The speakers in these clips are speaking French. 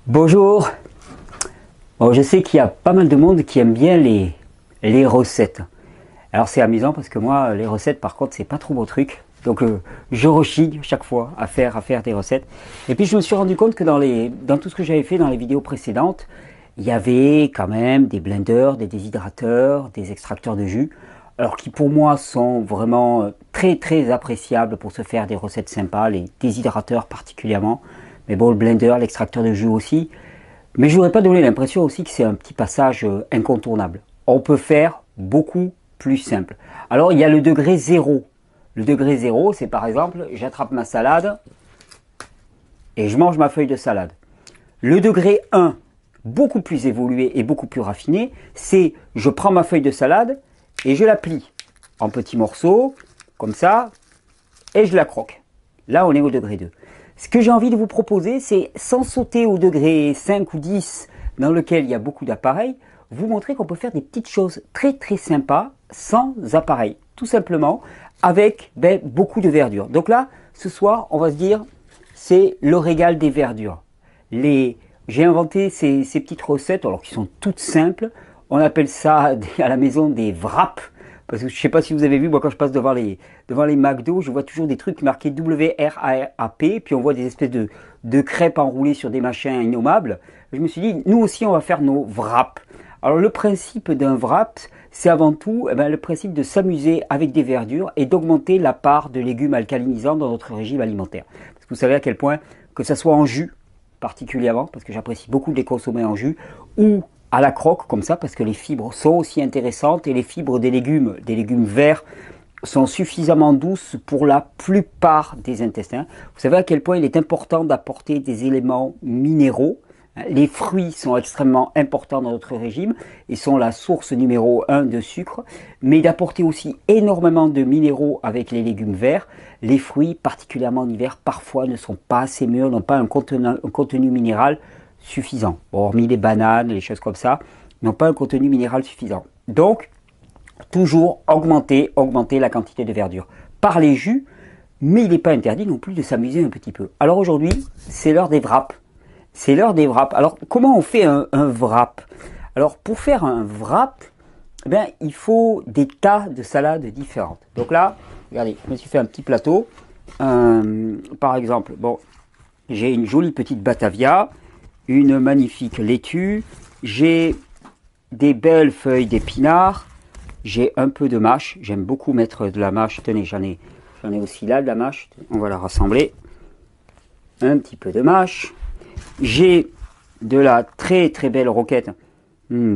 Bonjour. Bon, je sais qu'il y a pas mal de monde qui aime bien les recettes. Alors c'est amusant parce que moi, les recettes par contre, c'est pas trop mon truc. Donc je rechigne chaque fois à faire des recettes. Et puis je me suis rendu compte que dans tout ce que j'avais fait dans les vidéos précédentes, il y avait quand même des blenders, des déshydrateurs, des extracteurs de jus. Alors qui pour moi sont vraiment très appréciables pour se faire des recettes sympas, les déshydrateurs particulièrement. Mais bon, le blender, l'extracteur de jus aussi. Mais je voudrais pas donner l'impression aussi que c'est un petit passage incontournable. On peut faire beaucoup plus simple. Alors il y a le degré 0. Le degré 0, c'est par exemple, j'attrape ma salade et je mange ma feuille de salade. Le degré 1, beaucoup plus évolué et beaucoup plus raffiné, c'est je prends ma feuille de salade et je la plie en petits morceaux, comme ça, et je la croque. Là, on est au degré 2. Ce que j'ai envie de vous proposer, c'est sans sauter au degré 5 ou 10, dans lequel il y a beaucoup d'appareils, vous montrer qu'on peut faire des petites choses très sympas, sans appareil. Tout simplement, avec beaucoup de verdure. Donc là, ce soir, on va se dire, c'est le régal des verdures. J'ai inventé ces petites recettes, alors qui sont toutes simples. On appelle ça à la maison des wraps. Parce que je ne sais pas si vous avez vu, moi quand je passe devant les McDo, je vois toujours des trucs marqués W-R-A-P, puis on voit des espèces de crêpes enroulées sur des machins innommables. Je me suis dit, nous aussi on va faire nos wraps. Alors le principe d'un wrap, c'est avant tout le principe de s'amuser avec des verdures et d'augmenter la part de légumes alcalinisants dans notre régime alimentaire. Parce que vous savez à quel point, que ça soit en jus particulièrement, parce que j'apprécie beaucoup de les consommer en jus, ou à la croque comme ça, parce que les fibres sont aussi intéressantes et les fibres des légumes verts sont suffisamment douces pour la plupart des intestins. Vous savez à quel point il est important d'apporter des éléments minéraux. Les fruits sont extrêmement importants dans notre régime et sont la source numéro 1 de sucre, mais d'apporter aussi énormément de minéraux avec les légumes verts. Les fruits, particulièrement en hiver, parfois ne sont pas assez mûrs, n'ont pas un contenu minéral suffisant. Bon, hormis les bananes, les choses comme ça, n'ont pas un contenu minéral suffisant. Donc, toujours augmenter la quantité de verdure par les jus, mais il n'est pas interdit non plus de s'amuser un petit peu. Alors aujourd'hui, c'est l'heure des wraps. C'est l'heure des wraps. Alors, comment on fait un wrap? Alors, pour faire un wrap, il faut des tas de salades différentes. Donc là, regardez, je me suis fait un petit plateau. Par exemple, bon, j'ai une jolie petite batavia, une magnifique laitue, j'ai des belles feuilles d'épinards, j'ai un peu de mâche. J'aime beaucoup mettre de la mâche. Tenez, j'en ai aussi là de la mâche. On va la rassembler. Un petit peu de mâche. J'ai de la très belle roquette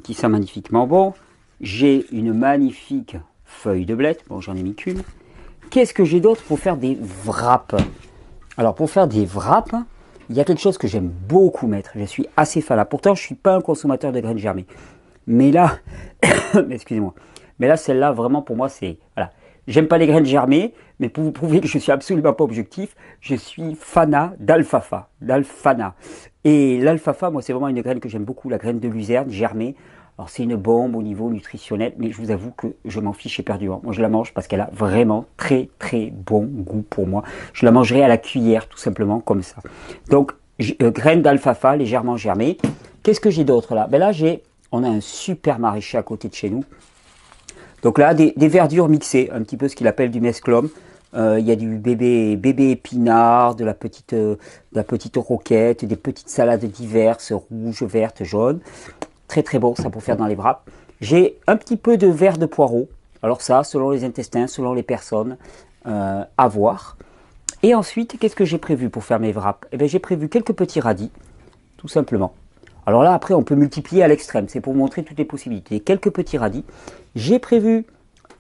qui sent magnifiquement bon. J'ai une magnifique feuille de blette. Bon, j'en ai mis qu'une. Qu'est-ce que j'ai d'autre pour faire des wraps? Alors, pour faire des wraps, il y a quelque chose que j'aime beaucoup mettre. Je suis assez fan là. Pourtant, je ne suis pas un consommateur de graines germées. Mais là, excusez-moi. Mais là, celle-là, vraiment, pour moi, c'est... Voilà. J'aime pas les graines germées, mais pour vous prouver que je suis absolument pas objectif, je suis fanat d'alfalfa. Et l'alfalfa, moi, c'est vraiment une graine que j'aime beaucoup, la graine de luzerne germée. Alors, c'est une bombe au niveau nutritionnel, mais je vous avoue que je m'en fiche éperdument. Moi, je la mange parce qu'elle a vraiment très bon goût pour moi. Je la mangerai à la cuillère, tout simplement, comme ça. Donc, graines d'alfalfa légèrement germées. Qu'est-ce que j'ai d'autre là? Là, on a un super maraîcher à côté de chez nous. Donc là, des verdures mixées, un petit peu ce qu'il appelle du mesclun. Il y a du bébé épinard, de la petite roquette, des petites salades diverses, rouges, vertes, jaunes. Très bon, ça pour faire dans les wraps. J'ai un petit peu de verre de poireau. Alors ça, selon les intestins, selon les personnes, à voir. Et ensuite, qu'est-ce que j'ai prévu pour faire mes wraps? J'ai prévu quelques petits radis, tout simplement. Alors là, après, on peut multiplier à l'extrême. C'est pour montrer toutes les possibilités. Quelques petits radis. J'ai prévu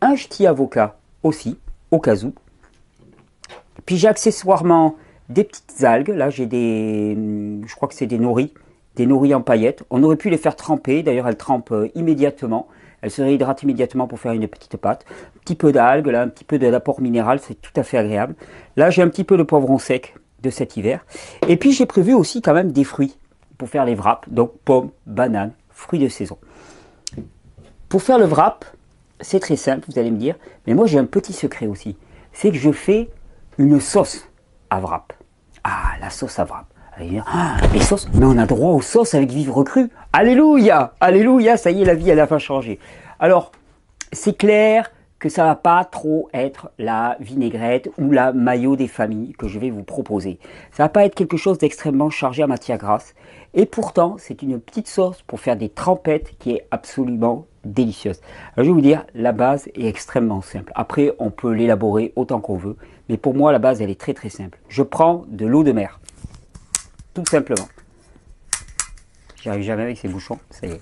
un ch'ti avocat aussi, au cas où. Puis j'ai accessoirement des petites algues. Là, j'ai je crois que c'est des noris en paillettes. On aurait pu les faire tremper. D'ailleurs, elles trempent immédiatement. Elles se réhydratent immédiatement pour faire une petite pâte. Un petit peu d'algues, là, un petit peu d'apport minéral. C'est tout à fait agréable. Là, j'ai un petit peu de poivron sec de cet hiver. Et puis, j'ai prévu aussi quand même des fruits pour faire les wraps, donc pommes, bananes, fruits de saison. Pour faire le wrap, c'est très simple, vous allez me dire, mais moi j'ai un petit secret aussi, c'est que je fais une sauce à wrap. Ah, la sauce à wrap. allez dire, ah, les sauces, mais on a droit aux sauces avec vivre cru. Alléluia, alléluia, ça y est, la vie, elle a pas changé. Alors, c'est clair que ça va pas trop être la vinaigrette ou la mayo des familles que je vais vous proposer. Ça va pas être quelque chose d'extrêmement chargé en matière grasse. Et pourtant, c'est une petite sauce pour faire des trempettes qui est absolument délicieuse. Alors, je vais vous dire, la base est extrêmement simple. Après, on peut l'élaborer autant qu'on veut. Mais pour moi, la base, elle est très très simple. Je prends de l'eau de mer. Tout simplement. J'y arrive jamais avec ces bouchons. Ça y est.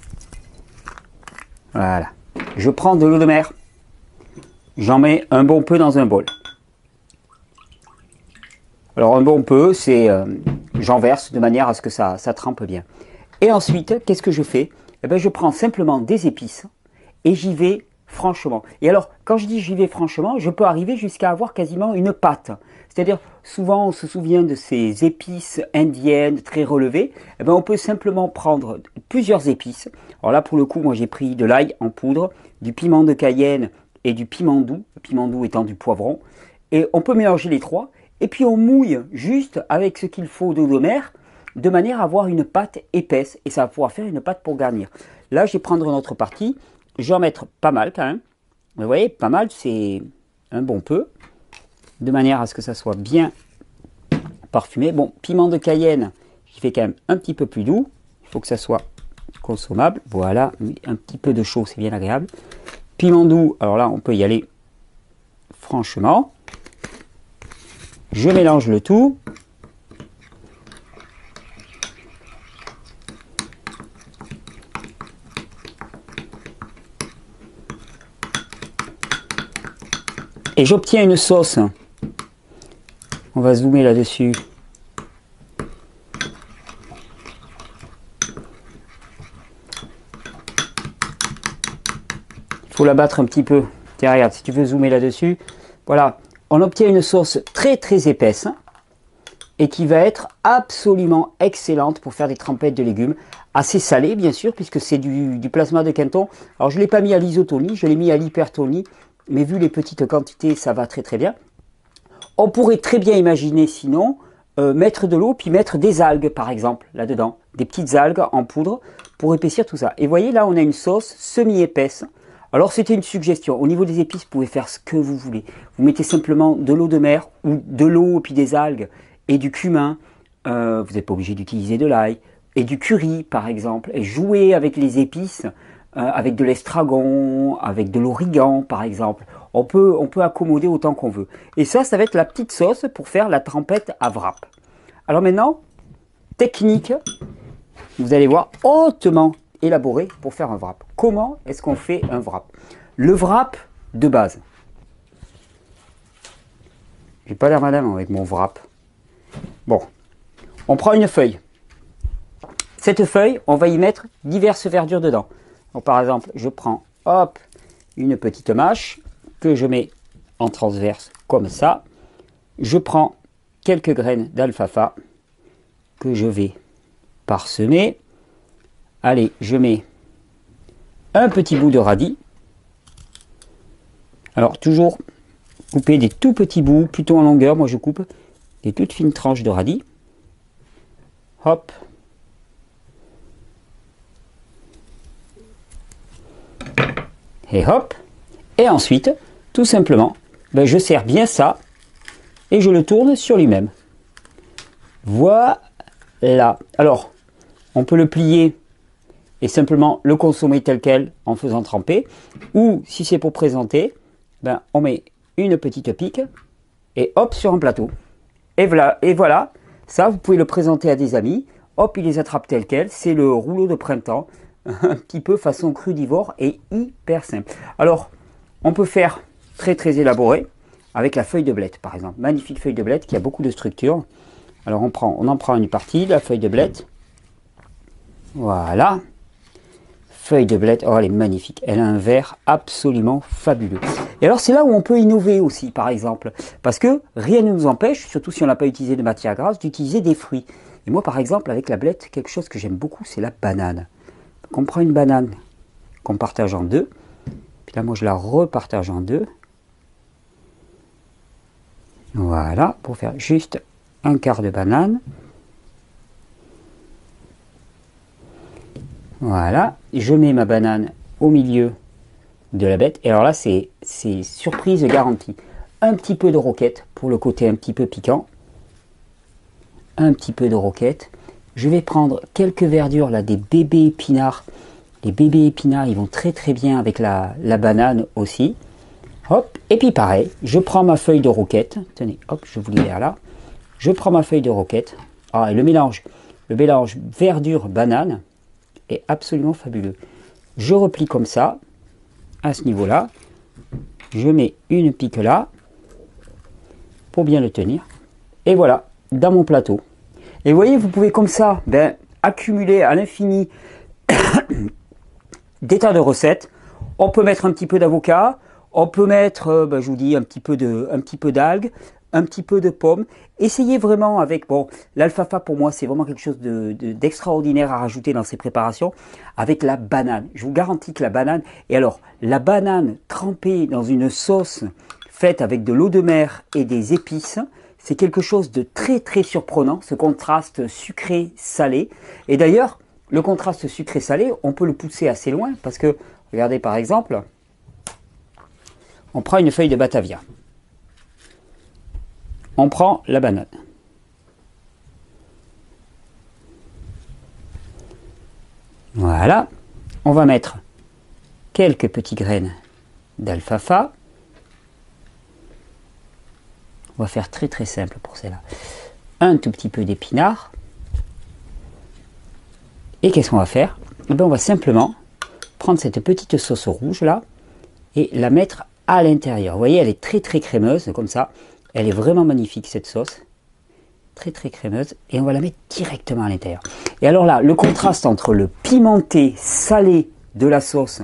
Voilà. Je prends de l'eau de mer. J'en mets un bon peu dans un bol. Alors un bon peu, c'est j'en verse de manière à ce que ça trempe bien. Et ensuite, qu'est-ce que je fais? Eh bien, je prends simplement des épices et j'y vais franchement. Et alors, quand je dis j'y vais franchement, je peux arriver jusqu'à avoir quasiment une pâte. C'est-à-dire, souvent on se souvient de ces épices indiennes très relevées. Eh bien, on peut simplement prendre plusieurs épices. Alors là, pour le coup, moi j'ai pris de l'ail en poudre, du piment de Cayenne et du piment doux, le piment doux étant du poivron, et on peut mélanger les trois, et puis on mouille juste avec ce qu'il faut d'eau de mer, de manière à avoir une pâte épaisse, et ça va pouvoir faire une pâte pour garnir. Là, je vais prendre une autre partie, je vais en mettre pas mal quand même, vous voyez, pas mal, c'est un bon peu, de manière à ce que ça soit bien parfumé. Bon, piment de Cayenne, je fais quand même un petit peu plus doux, il faut que ça soit consommable, voilà, un petit peu de chaud, c'est bien agréable. Piment doux, alors là, on peut y aller franchement. Je mélange le tout. Et j'obtiens une sauce. On va zoomer là-dessus. Il faut la battre un petit peu. Tiens, regarde, si tu veux zoomer là-dessus. Voilà, on obtient une sauce très très épaisse et qui va être absolument excellente pour faire des trempettes de légumes. Assez salée, bien sûr, puisque c'est du plasma de Quinton. Alors, je ne l'ai pas mis à l'isotonie, je l'ai mis à l'hypertonie. Mais vu les petites quantités, ça va très très bien. On pourrait très bien imaginer, sinon, mettre de l'eau, puis mettre des algues, par exemple, là-dedans. Des petites algues en poudre pour épaissir tout ça. Et vous voyez, là, on a une sauce semi-épaisse. Alors, c'était une suggestion. Au niveau des épices, vous pouvez faire ce que vous voulez. Vous mettez simplement de l'eau de mer, ou de l'eau, puis des algues, et du cumin. Vous n'êtes pas obligé d'utiliser de l'ail. Et du curry, par exemple. Et jouer avec les épices, avec de l'estragon, avec de l'origan, par exemple. On peut accommoder autant qu'on veut. Et ça va être la petite sauce pour faire la trempette à wrap. Alors maintenant, technique, vous allez voir, hautement élaboré pour faire un wrap. Comment est-ce qu'on fait un wrap? Le wrap de base. J'ai pas l'air madame avec mon wrap. Bon, on prend une feuille. Cette feuille, on va y mettre diverses verdures dedans. Donc, par exemple, je prends, hop, une petite mâche que je mets en transverse comme ça. Je prends quelques graines d'alfalfa que je vais parsemer. Allez, je mets un petit bout de radis. Alors, toujours couper des tout petits bouts, plutôt en longueur. Moi, je coupe des toutes fines tranches de radis. Hop. Et hop. Et ensuite, tout simplement, je serre bien ça et je le tourne sur lui-même. Voilà. Alors, on peut le plier et simplement le consommer tel quel en faisant tremper. Ou, si c'est pour présenter, on met une petite pique et hop, sur un plateau. Et voilà, ça, vous pouvez le présenter à des amis. Hop, il les attrape tel quel. C'est le rouleau de printemps. Un petit peu façon crudivore et hyper simple. Alors, on peut faire très très élaboré avec la feuille de blette, par exemple. Magnifique feuille de blette qui a beaucoup de structure. Alors, on en prend une partie, la feuille de blette. Voilà. Feuille de blette, oh, elle est magnifique. Elle a un vert absolument fabuleux. Et alors, c'est là où on peut innover aussi, par exemple. Parce que rien ne nous empêche, surtout si on n'a pas utilisé de matière grasse, d'utiliser des fruits. Et moi, par exemple, avec la blette, quelque chose que j'aime beaucoup, c'est la banane. On prend une banane qu'on partage en deux. Puis là, moi, je la repartage en deux. Voilà, pour faire juste un quart de banane. Voilà, je mets ma banane au milieu de la bête. Et alors là, c'est surprise garantie. Un petit peu de roquette pour le côté un petit peu piquant. Un petit peu de roquette. Je vais prendre quelques verdures là, des bébés épinards. Les bébés épinards, ils vont très très bien avec la banane aussi. Hop, et puis pareil, je prends ma feuille de roquette. Tenez, hop, je vous libère là. Je prends ma feuille de roquette. Ah, et le mélange verdure-banane est absolument fabuleux. Je replie comme ça, à ce niveau-là. Je mets une pique là, pour bien le tenir. Et voilà, dans mon plateau. Et vous voyez, vous pouvez comme ça, accumuler à l'infini des tas de recettes. On peut mettre un petit peu d'avocat, on peut mettre, je vous dis, un petit peu d'algues, un petit peu de pommes. Essayez vraiment avec, bon, l'alfalfa pour moi c'est vraiment quelque chose d'extraordinaire à rajouter dans ces préparations, avec la banane. Je vous garantis que la banane, et alors la banane trempée dans une sauce faite avec de l'eau de mer et des épices, c'est quelque chose de très très surprenant, ce contraste sucré-salé. Et d'ailleurs, le contraste sucré-salé, on peut le pousser assez loin, parce que, regardez par exemple, on prend une feuille de batavia. On prend la banane. Voilà. On va mettre quelques petites graines d'alfalfa. On va faire très très simple pour celle-là. Un tout petit peu d'épinards. Et qu'est-ce qu'on va faire? Eh bien, on va simplement prendre cette petite sauce rouge là et la mettre à l'intérieur. Vous voyez, elle est très très crémeuse comme ça. Elle est vraiment magnifique cette sauce. Très très crémeuse. Et on va la mettre directement à l'intérieur. Et alors là, le contraste entre le pimenté salé de la sauce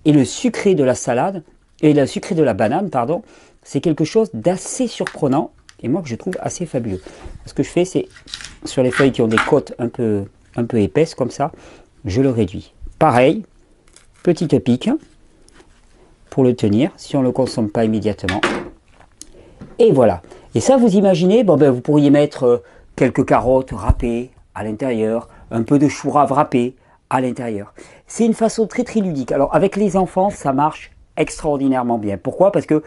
et le sucré de la salade, et le sucré de la banane, pardon, c'est quelque chose d'assez surprenant. Et moi que je trouve assez fabuleux. Ce que je fais, c'est sur les feuilles qui ont des côtes un peu épaisses comme ça, je le réduis. Pareil, petite pique pour le tenir si on ne le consomme pas immédiatement. Et voilà. Et ça, vous imaginez, vous pourriez mettre quelques carottes râpées à l'intérieur, un peu de chou rave râpé à l'intérieur. C'est une façon très très ludique. Alors avec les enfants, ça marche extraordinairement bien. Pourquoi? Parce que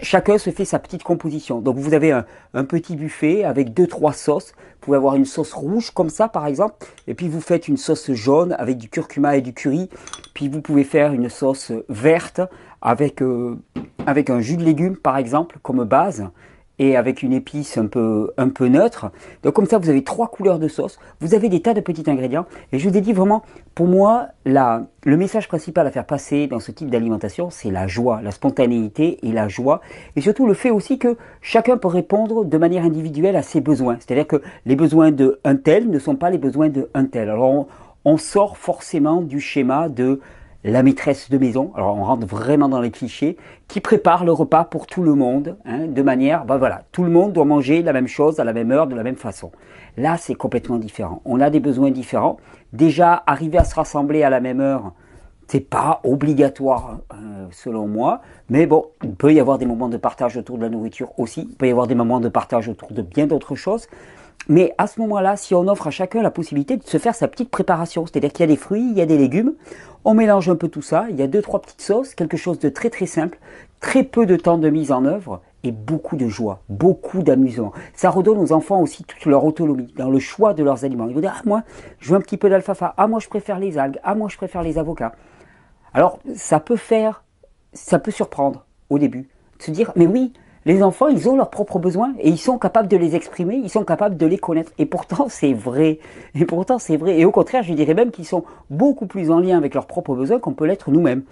chacun se fait sa petite composition. Donc vous avez un petit buffet avec 2-3 sauces. Vous pouvez avoir une sauce rouge comme ça par exemple. Et puis vous faites une sauce jaune avec du curcuma et du curry. Puis vous pouvez faire une sauce verte avec un jus de légumes par exemple comme base. Et avec une épice un peu neutre. Donc comme ça, vous avez 3 couleurs de sauce. Vous avez des tas de petits ingrédients. Et je vous ai dit vraiment, pour moi, le message principal à faire passer dans ce type d'alimentation, c'est la joie, la spontanéité et la joie. Et surtout le fait aussi que chacun peut répondre de manière individuelle à ses besoins. C'est-à-dire que les besoins d'un tel ne sont pas les besoins d'un tel. Alors on sort forcément du schéma de la maîtresse de maison, alors on rentre vraiment dans les clichés, qui prépare le repas pour tout le monde, de manière, voilà, tout le monde doit manger la même chose à la même heure, de la même façon. Là, c'est complètement différent. On a des besoins différents. Déjà, arriver à se rassembler à la même heure, c'est pas obligatoire, selon moi, mais bon, il peut y avoir des moments de partage autour de la nourriture aussi, il peut y avoir des moments de partage autour de bien d'autres choses. Mais à ce moment-là, si on offre à chacun la possibilité de se faire sa petite préparation, c'est-à-dire qu'il y a des fruits, il y a des légumes, on mélange un peu tout ça, il y a 2-3 petites sauces, quelque chose de très très simple, très peu de temps de mise en œuvre et beaucoup de joie, beaucoup d'amusement. Ça redonne aux enfants aussi toute leur autonomie dans le choix de leurs aliments. Ils vont dire, ah moi, je veux un petit peu d'alfalfa, ah moi je préfère les algues, ah moi je préfère les avocats. Alors ça peut surprendre au début, de se dire, mais oui, les enfants, ils ont leurs propres besoins et ils sont capables de les exprimer, ils sont capables de les connaître. Et pourtant, c'est vrai. Et pourtant, c'est vrai. Et au contraire, je dirais même qu'ils sont beaucoup plus en lien avec leurs propres besoins qu'on peut l'être nous-mêmes.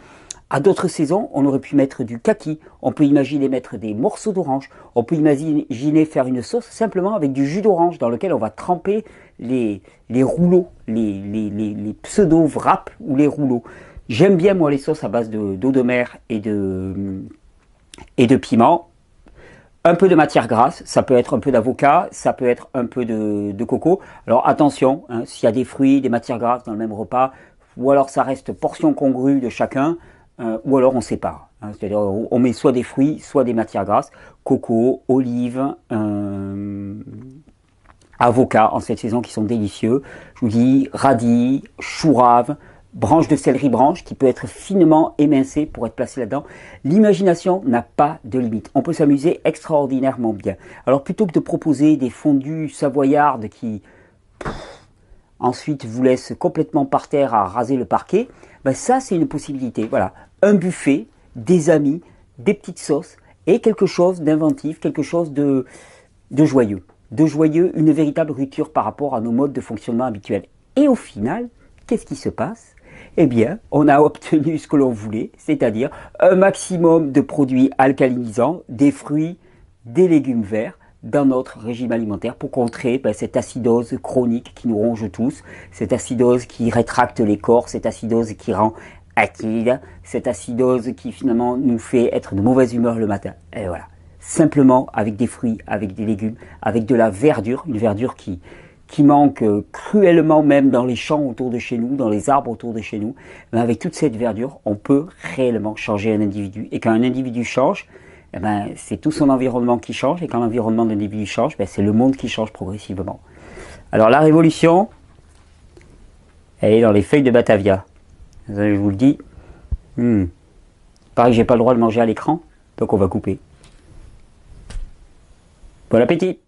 À d'autres saisons, on aurait pu mettre du kaki, on peut imaginer mettre des morceaux d'orange, on peut imaginer faire une sauce simplement avec du jus d'orange dans lequel on va tremper les rouleaux, les pseudo-wraps ou les rouleaux. J'aime bien, moi, les sauces à base d'eau de mer et de piment. Un peu de matière grasse, ça peut être un peu d'avocat, ça peut être un peu de coco. Alors attention, s'il y a des fruits, des matières grasses dans le même repas, ou alors ça reste portion congrue de chacun, ou alors on sépare. C'est-à-dire on met soit des fruits, soit des matières grasses, coco, olive, avocat en cette saison qui sont délicieux. Je vous dis radis, chou rave, branche de céleri branche qui peut être finement émincée pour être placée là-dedans. L'imagination n'a pas de limite. On peut s'amuser extraordinairement bien. Alors plutôt que de proposer des fondues savoyardes qui ensuite vous laissent complètement par terre à raser le parquet, ben ça c'est une possibilité. Voilà, un buffet, des amis, des petites sauces et quelque chose d'inventif, quelque chose de joyeux. De joyeux, une véritable rupture par rapport à nos modes de fonctionnement habituels. Et au final, qu'est-ce qui se passe? Eh bien, on a obtenu ce que l'on voulait, c'est-à-dire un maximum de produits alcalinisants, des fruits, des légumes verts dans notre régime alimentaire pour contrer cette acidose chronique qui nous ronge tous, cette acidose qui rétracte les corps, cette acidose qui rend acide, cette acidose qui finalement nous fait être de mauvaise humeur le matin. Et voilà, simplement avec des fruits, avec des légumes, avec de la verdure, une verdure qui manque cruellement même dans les champs autour de chez nous, dans les arbres autour de chez nous. Mais avec toute cette verdure, on peut réellement changer un individu. Et quand un individu change, eh ben, c'est tout son environnement qui change. Et quand l'environnement d'un individu change, ben, c'est le monde qui change progressivement. Alors la révolution, elle est dans les feuilles de Batavia. Je vous le dis. Pareil que j'ai pas le droit de manger à l'écran, donc on va couper. Bon appétit!